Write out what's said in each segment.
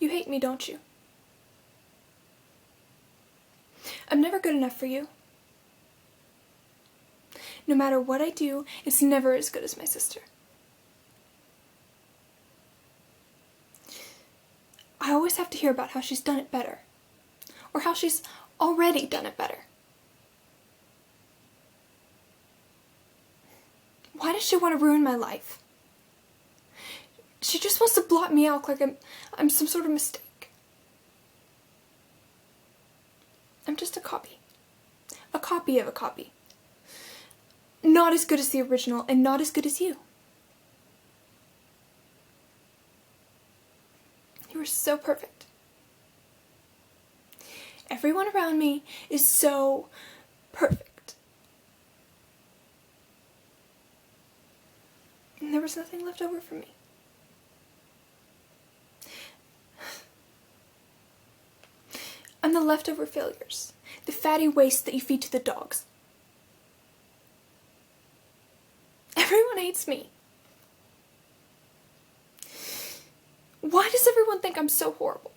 You hate me, don't you? I'm never good enough for you. No matter what I do, it's never as good as my sister. I always have to hear about how she's done it better, or how she's already done it better. Why does she want to ruin my life? She just wants to blot me out like I'm some sort of mistake. I'm just a copy. A copy of a copy. Not as good as the original, and not as good as you. You are so perfect. Everyone around me is so perfect. And there was nothing left over for me. I'm the leftover failures, the fatty waste that you feed to the dogs. Everyone hates me. Why does everyone think I'm so horrible?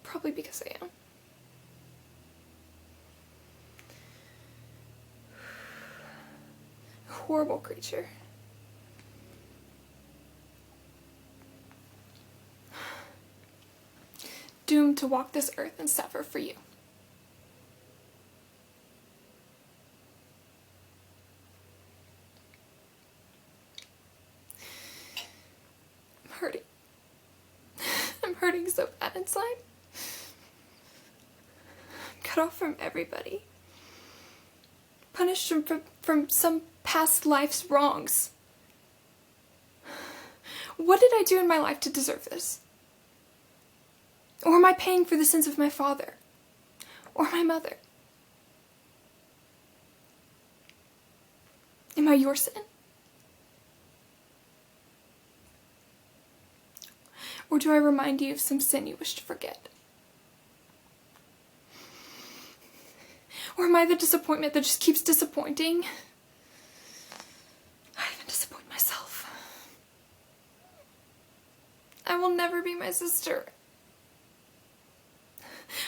Probably because I am. A horrible creature. Doomed to walk this earth and suffer for you. I'm hurting. I'm hurting so bad inside. I'm cut off from everybody. Punished from some past life's wrongs. What did I do in my life to deserve this? Or am I paying for the sins of my father? Or my mother? Am I your sin? Or do I remind you of some sin you wish to forget? Or am I the disappointment that just keeps disappointing? I even disappoint myself. I will never be my sister.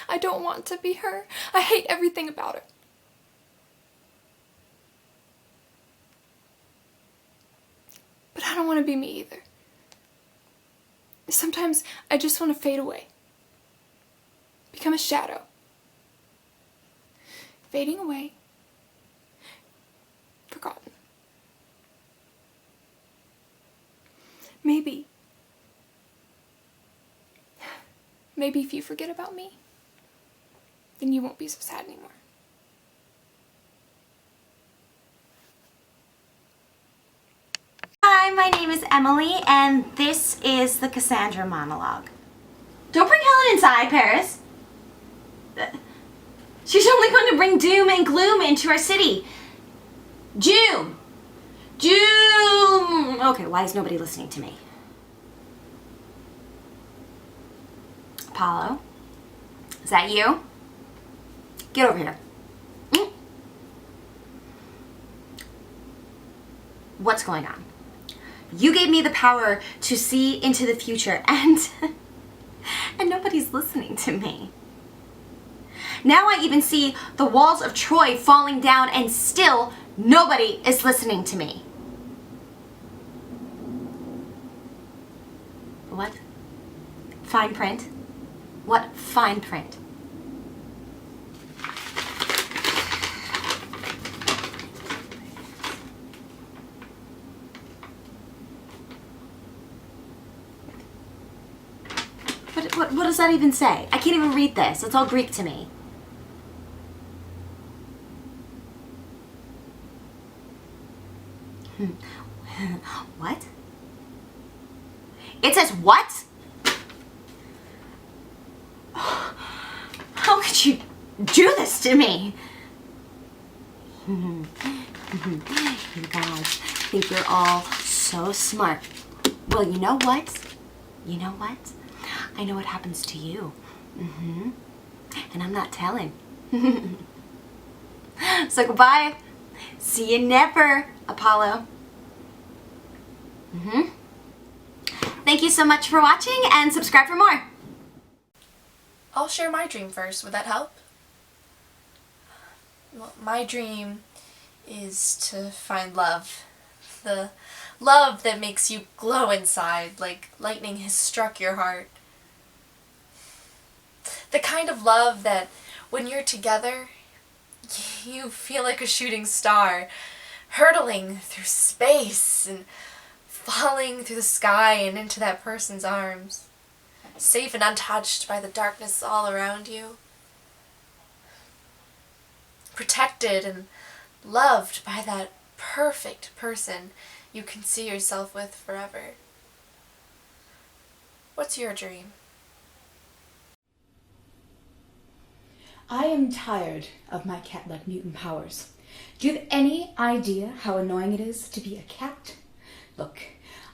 I don't want to be her. I hate everything about her. But I don't want to be me either. Sometimes I just want to fade away. Become a shadow. Fading away. Forgotten. Maybe if you forget about me, then you won't be so sad anymore. Hi, my name is Emily, and this is the Cassandra monologue. Don't bring Helen inside, Paris. She's only going to bring doom and gloom into our city. Doom! Doom! Okay, why is nobody listening to me? Apollo? Is that you? Get over here. What's going on? You gave me the power to see into the future, and nobody's listening to me. Now I even see the walls of Troy falling down, and still nobody is listening to me. What? Fine print? What fine print? What does that even say? I can't even read this. It's all Greek to me. What? It says what? How could you do this to me? You guys think you're all so smart. Well, you know what? You know what? I know what happens to you. And I'm not telling. So goodbye. See you never, Apollo. Thank you so much for watching, and subscribe for more. I'll share my dream first. Would that help? Well, my dream is to find love. The love that makes you glow inside, like lightning has struck your heart. The kind of love that, when you're together, you feel like a shooting star, hurtling through space and falling through the sky and into that person's arms, safe and untouched by the darkness all around you, protected and loved by that perfect person you can see yourself with forever. What's your dream? I am tired of my cat-like mutant powers. Do you have any idea how annoying it is to be a cat? Look,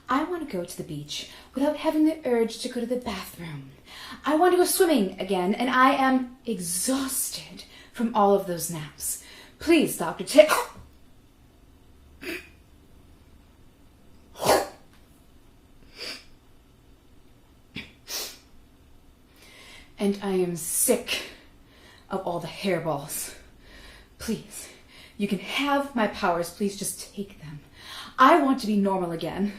I want to go to the beach without having the urge to go to the bathroom. I want to go swimming again, and I am exhausted from all of those naps. Please, Dr. Tick. And I am sick of all the hairballs. Please, you can have my powers. Please just take them. I want to be normal again.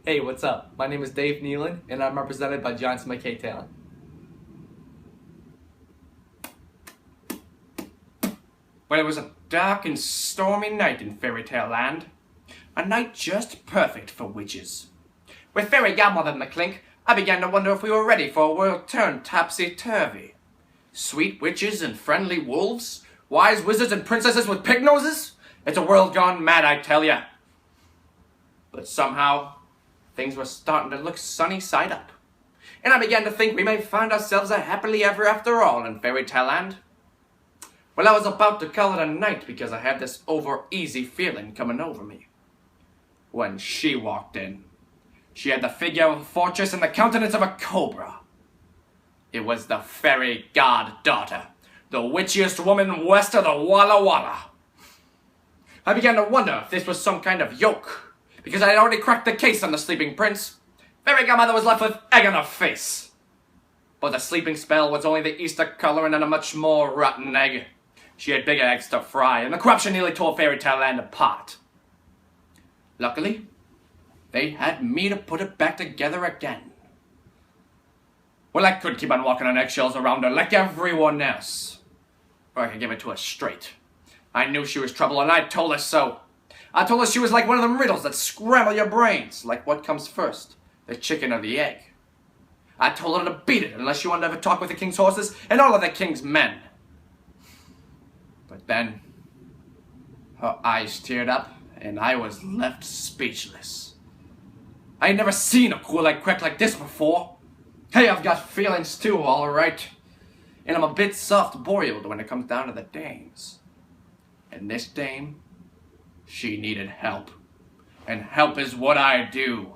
Hey, what's up? My name is Dave Nealon, and I'm represented by Johnson McKay Talent. Well, it was a dark and stormy night in Fairy Tale Land. A night just perfect for witches. With Fairy Godmother McClink, I began to wonder if we were ready for a world turned topsy-turvy. Sweet witches and friendly wolves? Wise wizards and princesses with pig noses? It's a world gone mad, I tell ya. But somehow, things were starting to look sunny side up. And I began to think we may find ourselves a happily ever after all in Fairy Tale Land. Well, I was about to call it a night because I had this over-easy feeling coming over me. When she walked in, she had the figure of a fortress and the countenance of a cobra. It was the fairy goddaughter, the witchiest woman west of the Walla Walla. I began to wonder if this was some kind of yoke, because I had already cracked the case on the sleeping prince. Fairy Godmother was left with egg on her face. But the sleeping spell was only the Easter coloring on a much more rotten egg. She had bigger eggs to fry, and the corruption nearly tore Fairy Tale Land apart. Luckily, they had me to put it back together again. Well, I could keep on walking on eggshells around her like everyone else. Or I could give it to her straight. I knew she was trouble, and I told her so. I told her she was like one of them riddles that scramble your brains, like what comes first, the chicken or the egg. I told her to beat it unless she wanted to have a talk with the king's horses and all of the king's men. But then, her eyes teared up, and I was left speechless. I had never seen a cool egg crack like this before. Hey, I've got feelings too, alright. And I'm a bit soft-boiled when it comes down to the dames. And this dame, she needed help. And help is what I do.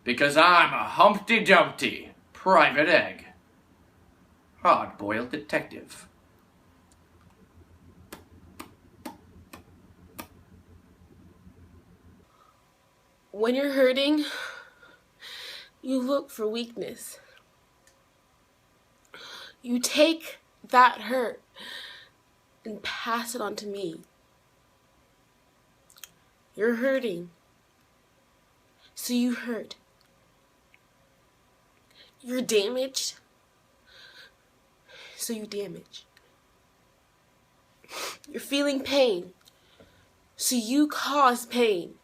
Because I'm a Humpty Dumpty, private egg. Hard-boiled detective. When you're hurting, you look for weakness. You take that hurt and pass it on to me. You're hurting, so you hurt. You're damaged, so you damage. You're feeling pain, so you cause pain.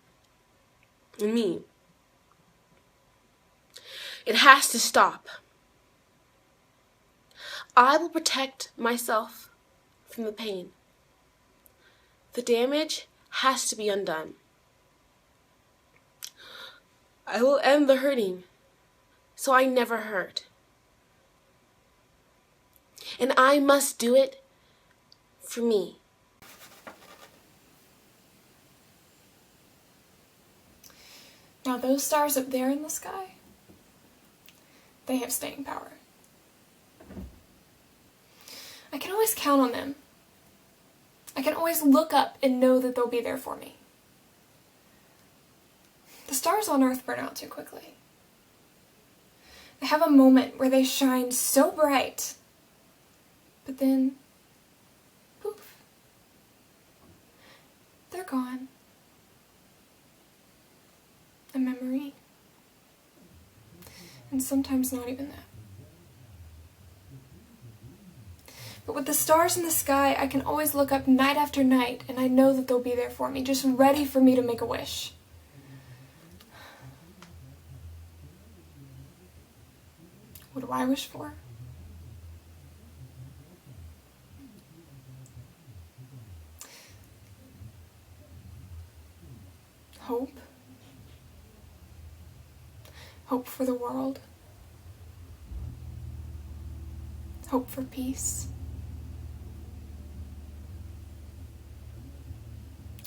And me. It has to stop. I will protect myself from the pain. The damage has to be undone. I will end the hurting so I never hurt. And I must do it for me. Now those stars up there in the sky, they have staying power. always count on them. I can always look up and know that they'll be there for me. The stars on Earth burn out too quickly. They have a moment where they shine so bright, but then, poof, they're gone. A memory. And sometimes not even that. But with the stars in the sky, I can always look up night after night, and I know that they'll be there for me, just ready for me to make a wish. What do I wish for? Hope. Hope for the world. Hope for peace.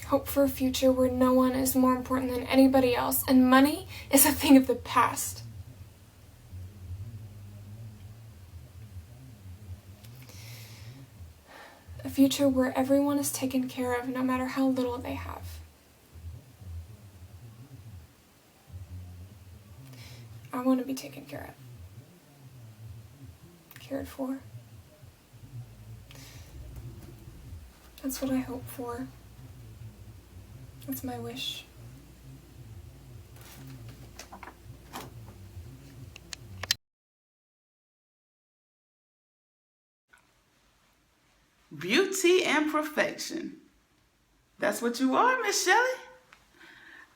Hope for a future where no one is more important than anybody else, and money is a thing of the past. A future where everyone is taken care of no matter how little they have. I want to be taken care of. Cared for. That's what I hope for. That's my wish. Beauty and perfection. That's what you are, Miss Shelley.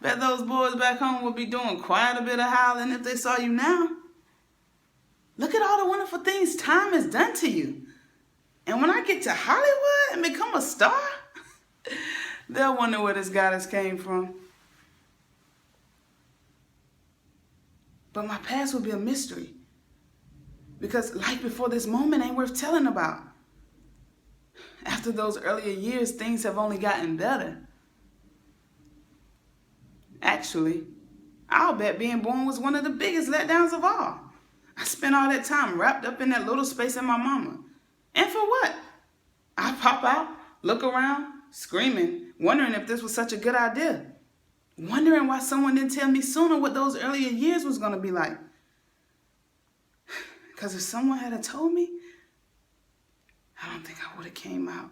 Bet those boys back home would be doing quite a bit of howling if they saw you now. Look at all the wonderful things time has done to you. And when I get to Hollywood and become a star, they'll wonder where this goddess came from. But my past will be a mystery. Because life before this moment ain't worth telling about. After those earlier years, things have only gotten better. Actually, I'll bet being born was one of the biggest letdowns of all. I spent all that time wrapped up in that little space in my mama. And for what? I pop out, look around, screaming, wondering if this was such a good idea. Wondering why someone didn't tell me sooner what those earlier years was going to be like. Because if someone had told me, I don't think I would have came out.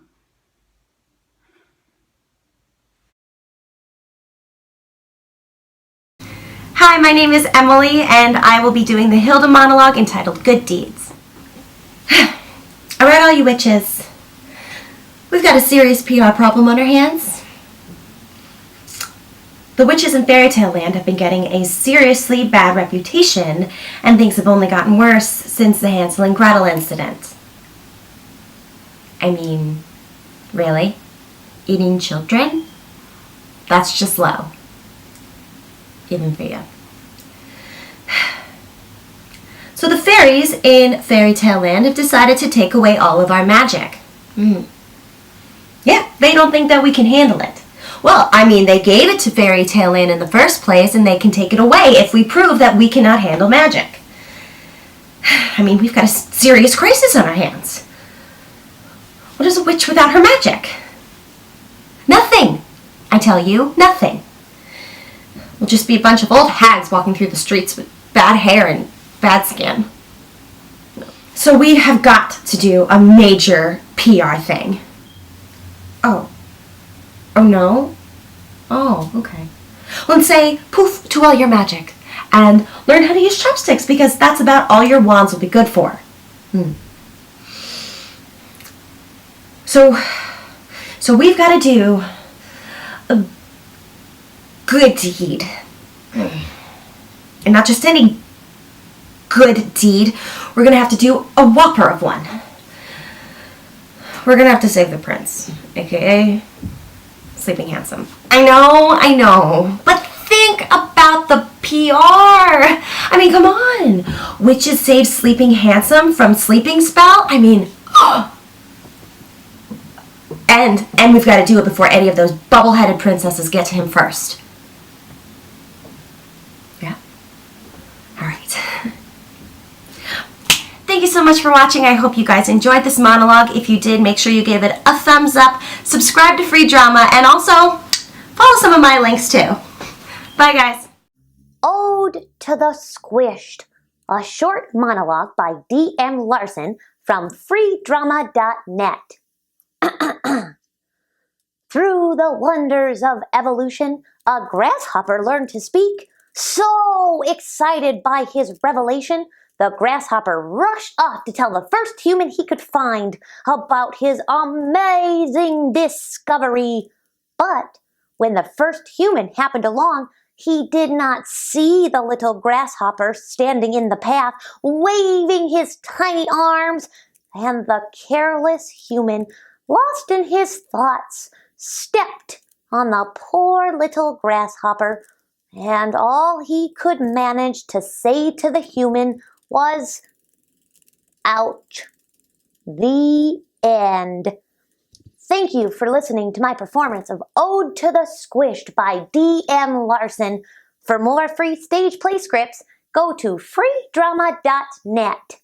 Hi, my name is Emily, and I will be doing the Hilda monologue entitled Good Deeds. Alright, all you witches. We've got a serious PR problem on our hands. The witches in fairy tale land have been getting a seriously bad reputation, and things have only gotten worse since the Hansel and Gretel incident. I mean, really? Eating children? That's just low. Even for you. So the fairies in fairy tale land have decided to take away all of our magic. Yeah, they don't think that we can handle it. Well, I mean, they gave it to fairy tale land in the first place, and they can take it away if we prove that we cannot handle magic. I mean, we've got a serious crisis on our hands. What is a witch without her magic? Nothing. I tell you, nothing. We'll just be a bunch of old hags walking through the streets with bad hair and bad skin. So we have got to do a major PR thing. Oh. Oh no? Oh, okay. Well, then say poof to all your magic and learn how to use chopsticks, because that's about all your wands will be good for. So we've got to do a good deed. And not just any good deed. We're going to have to do a whopper of one. We're going to have to save the prince, aka Sleeping Handsome. I know. But think about the PR. I mean, come on. Witches saved Sleeping Handsome from sleeping spell? I mean, And we've got to do it before any of those bubble-headed princesses get to him first. Yeah? All right. Thank you so much for watching. I hope you guys enjoyed this monologue. If you did, make sure you give it a thumbs up, subscribe to Freedrama, and also follow some of my links too. Bye, guys. Ode to the Squished, a short monologue by D.M. Larson from Freedrama.net. Through the wonders of evolution, a grasshopper learned to speak. So excited by his revelation, the grasshopper rushed off to tell the first human he could find about his amazing discovery. But when the first human happened along, he did not see the little grasshopper standing in the path, waving his tiny arms, and the careless human, lost in his thoughts, stepped on the poor little grasshopper, and all he could manage to say to the human was, ouch. The end. Thank you for listening to my performance of Ode to the Squished by D.M. Larson. For more free stage play scripts, go to freedrama.net.